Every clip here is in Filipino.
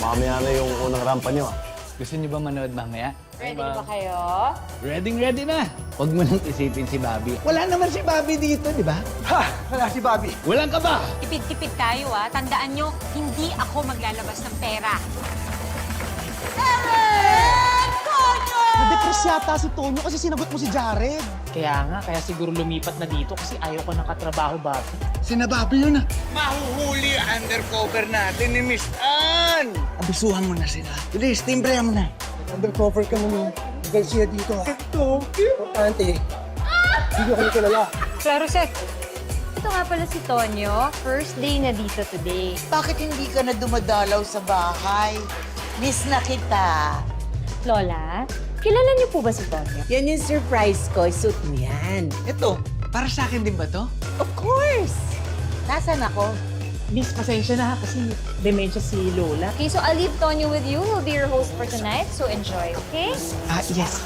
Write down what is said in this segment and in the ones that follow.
Mamaya na yung unang rampa niyo. Gusto niyo ba manood mamaya? Ready na ba kayo? Ready na. Huwag mo nang isipin si Bobby. Wala naman si Bobby dito, di ba? Ha! Wala si Bobby. Walang ka ba? Tipid-tipid tayo, ah. Tandaan nyo, hindi ako maglalabas ng pera. Nadepress yata si Tonyo kasi sinagot mo si Jared. Kaya siguro lumipat na dito kasi ayaw ko nakatrabaho ba. Sina Bobby yun ah. Mahuhuli undercover natin ni Miss Ann! Abisuhan mo na sila. Bilis, timbrehan mo na. Undercover ka mo ni Garcia dito ha. Importante. Hindi ko kami kilala. Claro, sir. Ito nga pala si Tonyo. First day na dito today. Bakit hindi ka na dumadalaw sa bahay? Miss na kita. Lola, kilala niyo po ba si Tonyo? Yan yung surprise ko. Suit mo yan. Ito, para sa akin din ba to? Of course! Nasaan ako? Miss, pasensya na ha, kasi dementia si Lola. Okay, so I'll leave Tonyo with you. He'll be your host for tonight, so enjoy, okay? Yes.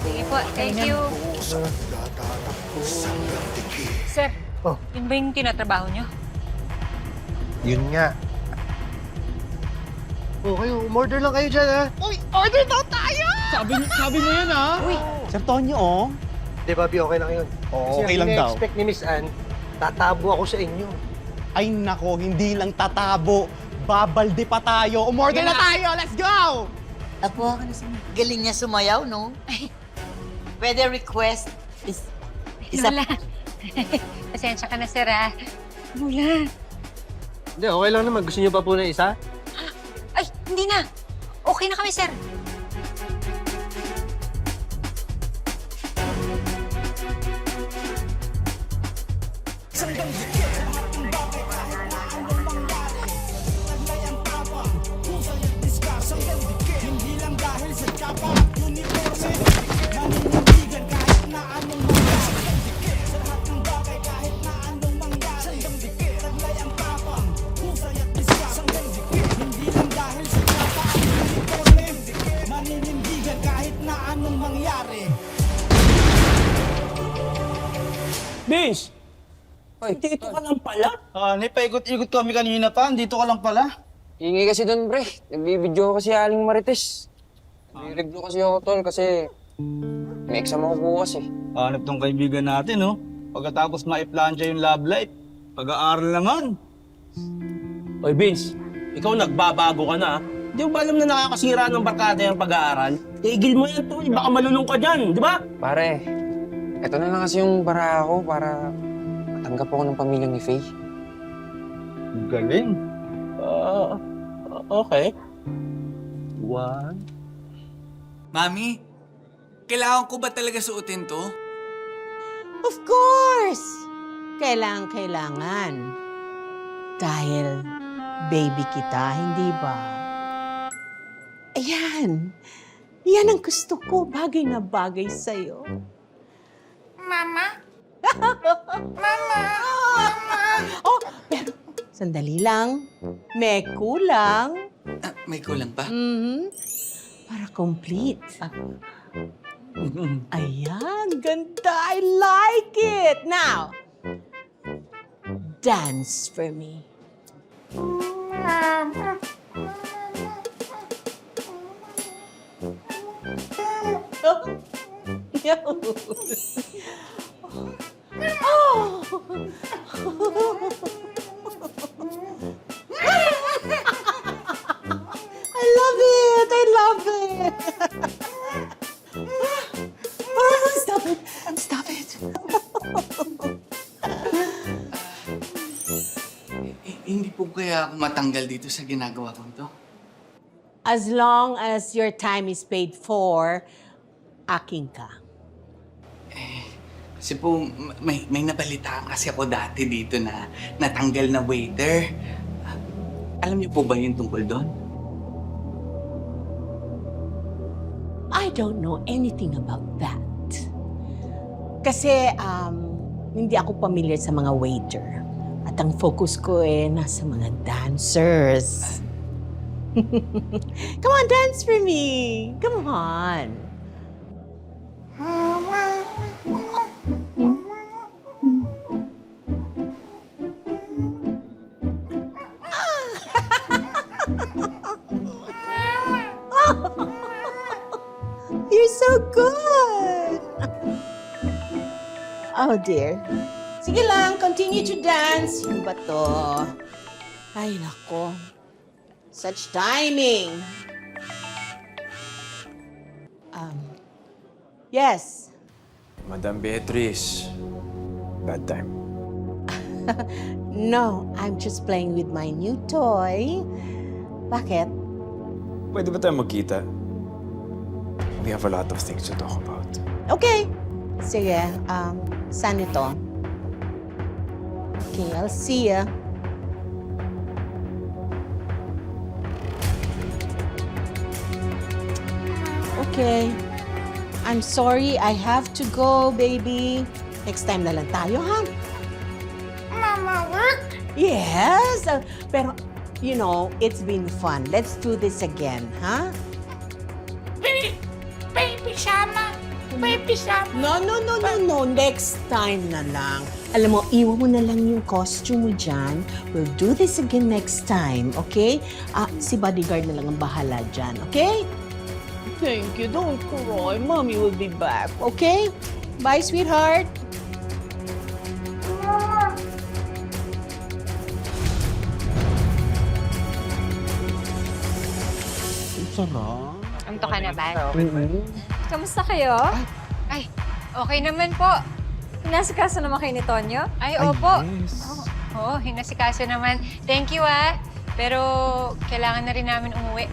Sige po, thank you. Sir, yun ba yung tinatrabaho niyo? Yun nga. Oh, kayo, umorder lang kayo dyan ha. Sabi mo yan, ha? Uy, Sir Tonyo, oh. Di Bobby, okay lang yun. Oo, okay lang daw. expect ni Miss Ann, tatabo ako sa inyo. Ay nako, hindi lang tatabo. Babalde pa tayo. Umorder na tayo! Let's go! Apo, galing niya sumayaw, no? Pwede request isa. Lola. Pasensya ka na, sir, ah. Lola. Hindi, okay lang naman. Gusto niyo pa po na isa? Ay, hindi na. Okay na kami, sir. Vince! Dito ka lang pala? Paikot-ikot kami kanina pa. Dito ka lang pala. Hingi kasi doon, pre. Nagbibidyo ko kasi Aling Marites. Nag-review kasi ako, tol, kasi may exam ako bukas eh. Hanap tong kaibigan natin, no? Pagkatapos maiplansya yung love life, pag-aaral naman. Oy Vince, ikaw nagbabago ka na. Di mo ba alam na nakakasira ng barkada yung pag-aaral? Tigil mo yan to, baka malulong ka dyan, di ba? Pare, eto na lang kasi yung bara ako para matanggap ako ng pamilya ni Faye. Galing. Okay. One. Mami, kailangan ko ba talaga suotin to? Of course! Kailangan. Dahil baby kita, hindi ba? Ayan. Yan ang gusto ko. Bagay na bagay sa'yo. Mama? Oh, pero sandali lang. May kulang. Ah, may kulang pa? Para complete. Ayan, ganda. I like it. Now, dance for me. I love it. Stop it. Hindi po kaya ako matanggal dito sa ginagawa ko to? As long as your time is paid for, aking ka. Kasi po, may nabalitaan kasi ako dati dito na natanggal na waiter. Alam niyo po ba yung tungkol doon? I don't know anything about that. Kasi, hindi ako familiar sa mga waiter. At ang focus ko nasa mga dancers. Come on, dance for me. Come on. so good! Oh dear. Sige lang, continue to dance. Yung ba to? Ay, nako. Such timing. Yes. Madam Beatrice, bad time. No, I'm just playing with my new toy. Bakit? Pwede ba tayo magkita? We have a lot of things to talk about. Okay. Sige, saan ito? Okay, I'll see ya. Okay. I'm sorry, I have to go, baby. Next time na lang tayo, ha? Mama, work? Yes! Pero, you know, it's been fun. Let's do this again, ha? Baby Shama! Baby Shama! No. Next time na lang. Alam mo, iwan mo na lang yung costume mo dyan. We'll do this again next time, okay? Si bodyguard na lang ang bahala dyan, okay? Thank you. Don't cry. Mommy will be back, okay? Bye, sweetheart. Anto ka na ba? Kamusta kayo? Ay, okay naman po. Hinasikaso naman kayo ni Tonyo? Ay, opo. Oo, hinasikaso naman. Thank you, Pero kailangan na rin namin umuwi.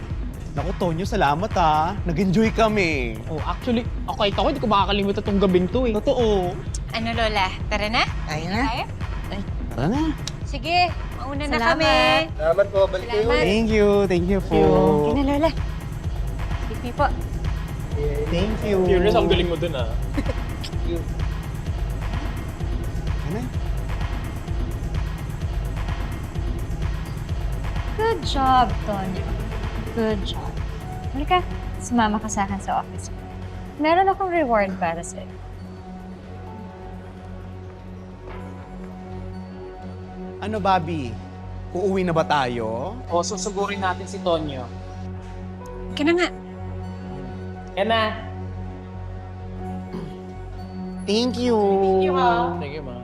Naku, Tonyo, salamat ha. Nag-enjoy kami. Oh, actually, ako kahit ako, hindi ko makakalimutan itong gabing to eh. Totoo. Ano, Lola? Tara na? Tayo na. Tayo? Tara na. Sige, mauna na Salamat. kami. Salamat po, balik kayo. Salamat. Thank you po. Sige na, Lola. Excuse me po. Thank you. Fearless, ang galing mo dun ah. Ano? Good job, Tonyo. Good job. Halika, sumama ka sa akin sa office. Meron akong reward para sa'yo. Ano, Bobby? Uuwi na ba tayo? O, susugurin natin si Tonyo. Ka na nga. Yan na. Thank you. Thank you, ma.